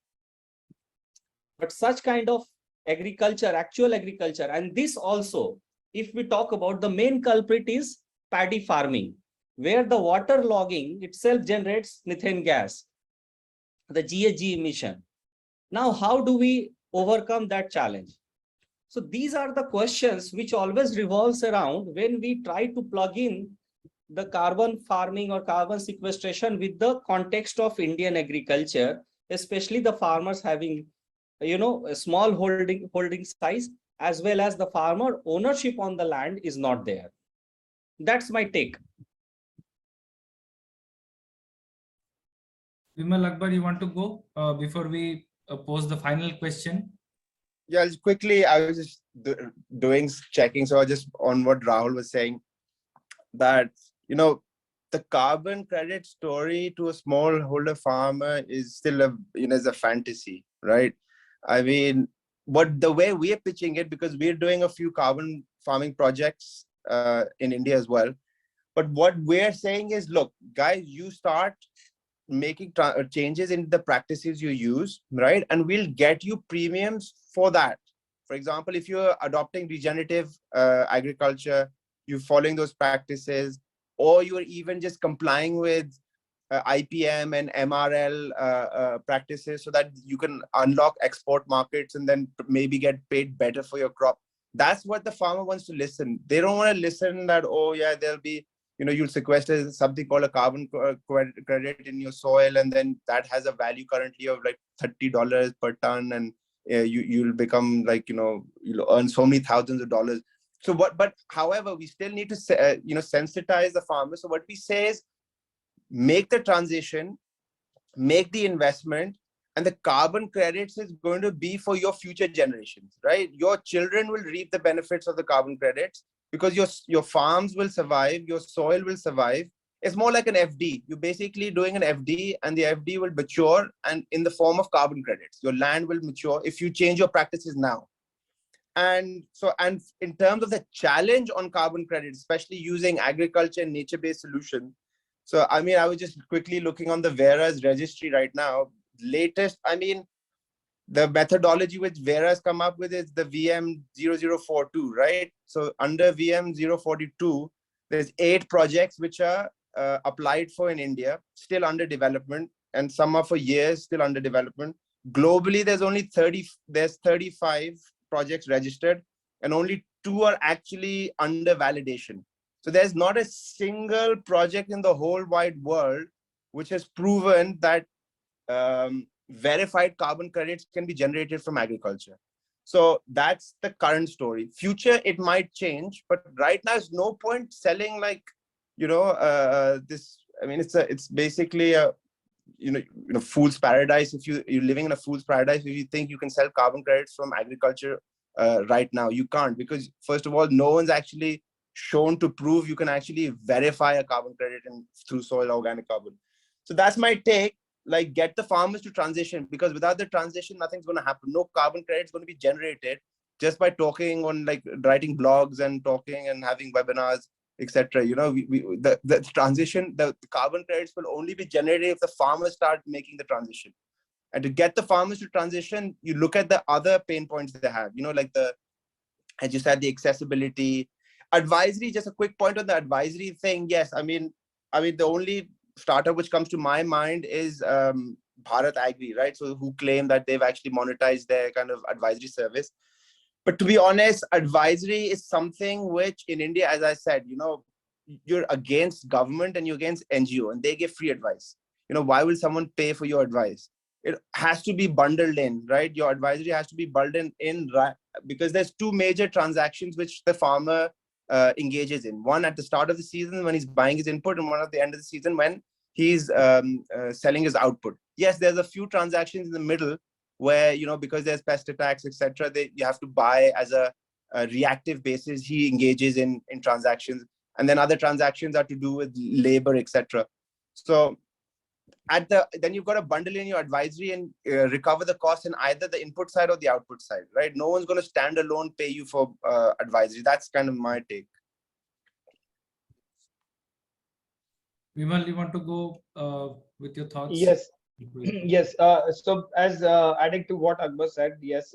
But such kind of agriculture, actual agriculture, and this also, if we talk about, the main culprit is paddy farming, where the water logging itself generates methane gas, the GHG emission. Now, how do we overcome that challenge? So these are the questions which always revolves around when we try to plug in the carbon farming or carbon sequestration with the context of Indian agriculture, especially the farmers having, a small holding size, as well as the farmer ownership on the land is not there. That's my take. Vimal, Akbar, you want to go before we pose the final question? Yeah, just quickly, I was just doing checking. So just on what Rahul was saying, that, the carbon credit story to a smallholder farmer is still is a fantasy, right? I mean, but the way we are pitching it, because we're doing a few carbon farming projects in India as well. But what we're saying is, look, guys, you start making changes in the practices you use, right? And we'll get you premiums for that. For example, if you're adopting regenerative agriculture, you're following those practices, or you're even just complying with IPM and MRL practices so that you can unlock export markets and then maybe get paid better for your crop. That's what the farmer wants to listen. They don't want to listen that, oh yeah, there'll be, you'll sequester something called a carbon credit in your soil, and then that has a value currently of like $30 per ton, and you'll become like, you'll earn so many thousands of dollars. So but however, we still need to sensitize the farmer. So what we say is, make the transition, make the investment, and the carbon credits is going to be for your future generations, right? Your children will reap the benefits of the carbon credits because your farms will survive, your soil will survive. It's more like an FD. You're basically doing an FD, and the FD will mature, and in the form of carbon credits. Your land will mature if you change your practices now. And in terms of the challenge on carbon credits, especially using agriculture and nature-based solutions. So, I was just quickly looking on the Vera's registry right now. Latest, the methodology which Vera's come up with is the VM0042, right? So under VM042, there's 8 projects which are applied for in India, still under development, and some are for years, still under development. Globally, there's 35 projects registered, and only 2 are actually under validation. So there's not a single project in the whole wide world which has proven that verified carbon credits can be generated from agriculture. So that's the current story. Future, it might change, but right now, there's no point selling like, this. It's basically a fool's paradise. If you're living in a fool's paradise, if you think you can sell carbon credits from agriculture right now, you can't, because first of all, no one's actually shown to prove you can actually verify a carbon credit through soil organic carbon. So that's my take. Like, get the farmers to transition, because without the transition, nothing's going to happen. No carbon credits going to be generated just by talking on, like, writing blogs and talking and having webinars, etc. The transition, the carbon credits will only be generated if the farmers start making the transition. And to get the farmers to transition, you look at the other pain points they have, like as you said, the accessibility, advisory. Just a quick point on the advisory thing. Yes, the only startup which comes to my mind is Bharat Agri, right? So who claim that they've actually monetized their kind of advisory service. But to be honest, advisory is something which in India, as I said, you're against government and you're against NGO, and they give free advice. Why will someone pay for your advice? It has to be bundled in, right? Your advisory has to be bundled in, because there's 2 major transactions which the farmer engages in. One at the start of the season when he's buying his input, and one at the end of the season when he's selling his output. Yes, there's a few transactions in the middle where, because there's pest attacks, etc., you have to buy as a reactive basis. He engages in transactions, and then other transactions are to do with labor, etc. So then you've got to bundle in your advisory and recover the cost in either the input side or the output side, right? No one's going to stand alone pay you for advisory. That's kind of my take. Vimal, you want to go with your thoughts? Yes. Yes. So as adding to what Akbar said, yes,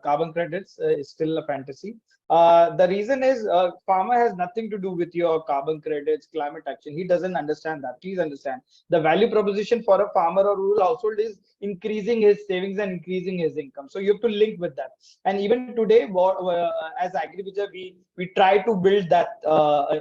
carbon credits is still a fantasy. The reason is farmer has nothing to do with your carbon credits, climate action. He doesn't understand that. Please understand. The value proposition for a farmer or rural household is increasing his savings and increasing his income. So you have to link with that. And even today, as AgriVijay, we try to build that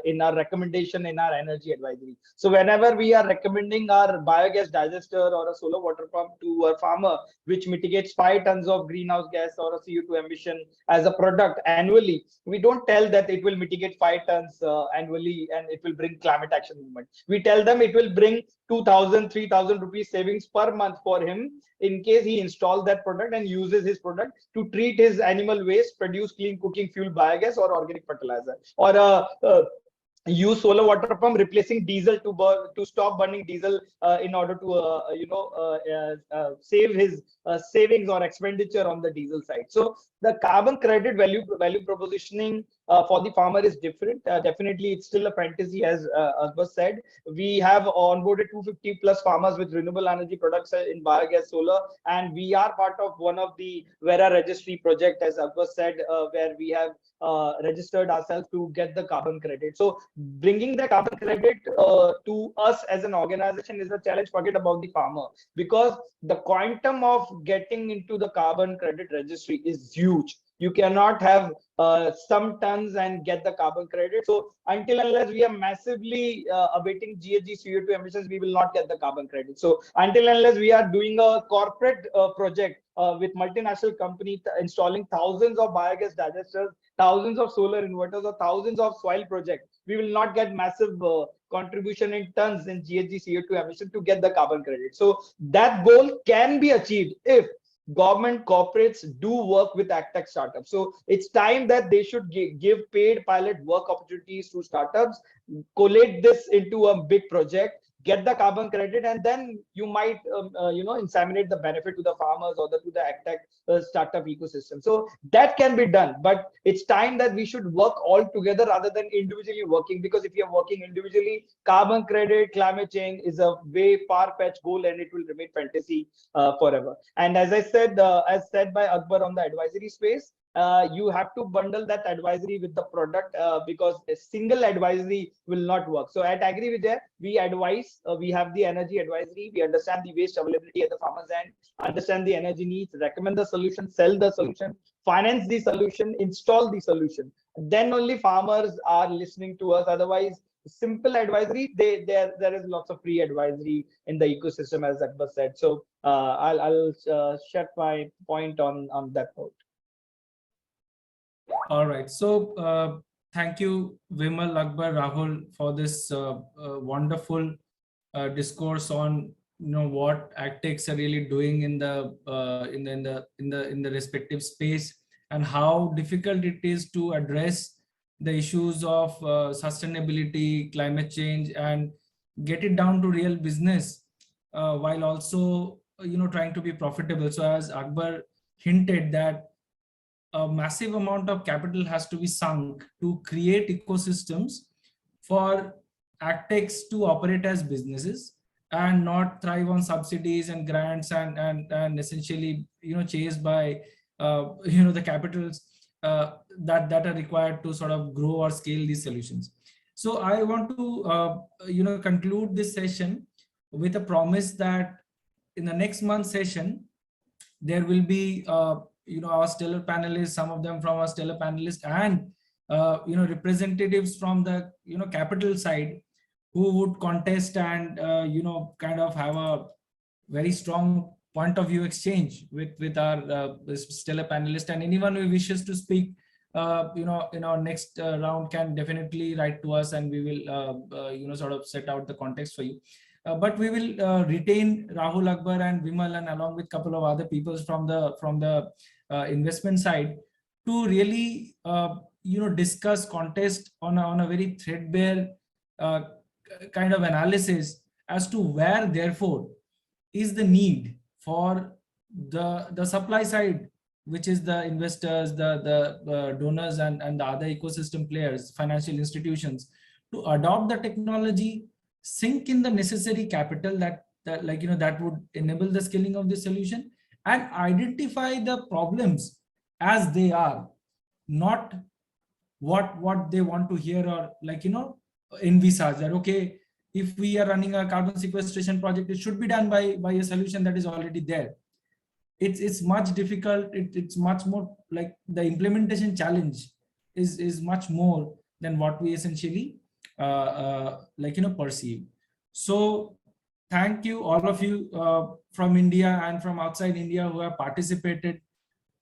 in our recommendation, in our energy advisory. So whenever we are recommending our biogas digester or a solar water pump to a farmer, which mitigates 5 tons of greenhouse gas or a CO2 emission as a product annually, we don't tell that it will mitigate 5 tons annually and it will bring climate action movement. We tell them it will bring 2,000, 3,000 rupees savings per month for him in case he installs that product and uses his product to treat his animal waste, produce clean cooking fuel biogas or organic fertilizer, or use solar water pump replacing diesel to stop burning diesel in order to save his savings or expenditure on the diesel side. So the carbon credit value propositioning for the farmer is different. Definitely, it's still a fantasy, as Akbar said. We have onboarded 250 plus farmers with renewable energy products in biogas solar, and we are part of one of the Vera registry project, as Akbar said, where we have registered ourselves to get the carbon credit. So bringing the carbon credit to us as an organization is a challenge. Forget about the farmer, because the quantum of getting into the carbon credit registry is huge. You cannot have some tons and get the carbon credit. So until unless we are massively abating GHG CO2 emissions, we will not get the carbon credit. So until unless we are doing a corporate project with multinational company installing thousands of biogas digesters, thousands of solar inverters, or thousands of soil projects, we will not get massive contribution in tons in GHG CO2 emission to get the carbon credit. So that goal can be achieved if government corporates do work with agtech startups. So it's time that they should give paid pilot work opportunities to startups, collate this into a big project, get the carbon credit, and then you might inseminate the benefit to the farmers or to the agtech startup ecosystem. So that can be done, but it's time that we should work all together rather than individually working, because if you're working individually, carbon credit, climate change is a way far-fetched goal, and it will remain fantasy forever. And as I said, as said by Akbar on the advisory space, you have to bundle that advisory with the product, because a single advisory will not work. So at AgriVijay, we advise, we have the energy advisory, we understand the waste availability at the farmer's end, understand the energy needs, recommend the solution, sell the solution, finance the solution, install the solution. Then only farmers are listening to us. Otherwise, simple advisory, there is lots of free advisory in the ecosystem, as Akbar said. So I'll shut my point on that note. All right. So thank you, Vimal, Akbar, Rahul, for this wonderful discourse on what agtechs are really doing in the respective space, and how difficult it is to address the issues of sustainability, climate change, and get it down to real business while also trying to be profitable. So as Akbar hinted, that a massive amount of capital has to be sunk to create ecosystems for agtechs to operate as businesses and not thrive on subsidies and grants and essentially chased by the capitals that are required to sort of grow or scale these solutions. So I want to conclude this session with a promise that in the next month's session there will be our stellar panelists, some of them from our stellar panelists, and representatives from the capital side, who would contest and kind of have a very strong point of view exchange with our stellar panelists. And anyone who wishes to speak in our next round can definitely write to us, and we will sort of set out the context for you. But we will retain Rahul, Akbar, and Vimal, and along with a couple of other people from the investment side, to really discuss, contest on a very threadbare kind of analysis as to where therefore is the need for the supply side, which is the investors, the donors, and the other ecosystem players, financial institutions, to adopt the technology, sink in the necessary capital that would enable the scaling of the solution, and identify the problems as they are, not what they want to hear, or envisage that, okay, if we are running a carbon sequestration project, it should be done by a solution that is already there. It's much difficult. It's much more like the implementation challenge is much more than what we essentially perceive. So thank you, all of you from India and from outside India who have participated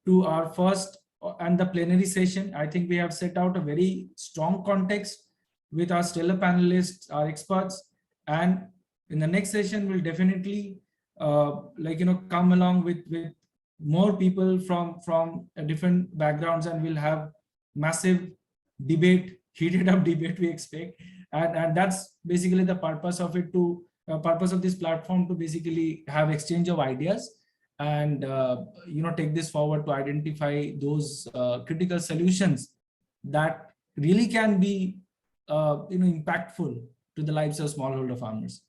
to our first and the plenary session. I think we have set out a very strong context with our stellar panelists, our experts, and in the next session we'll definitely come along with more people from different backgrounds, and we'll have massive debate, heated up debate, we expect, and that's basically the purpose of it, to purpose of this platform, to basically have exchange of ideas and take this forward to identify those critical solutions that really can be impactful to the lives of smallholder farmers.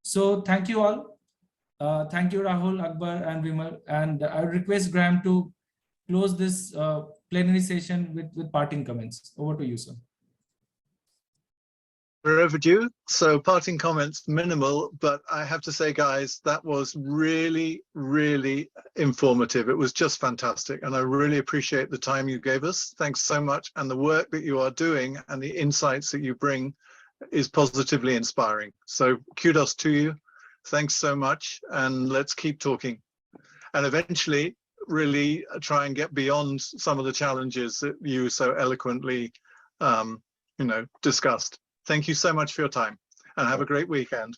So thank you all. Thank you, Rahul, Akbar, and Vimal. And I request Graham to close this plenary session with parting comments. Over to you, sir. We're overdue, so parting comments minimal, but I have to say, guys, that was really, really informative. It was just fantastic, and I really appreciate the time you gave us. Thanks so much, and the work that you are doing and the insights that you bring is positively inspiring. So kudos to you. Thanks so much, and let's keep talking. And eventually, really try and get beyond some of the challenges that you so eloquently, discussed. Thank you so much for your time, and have a great weekend.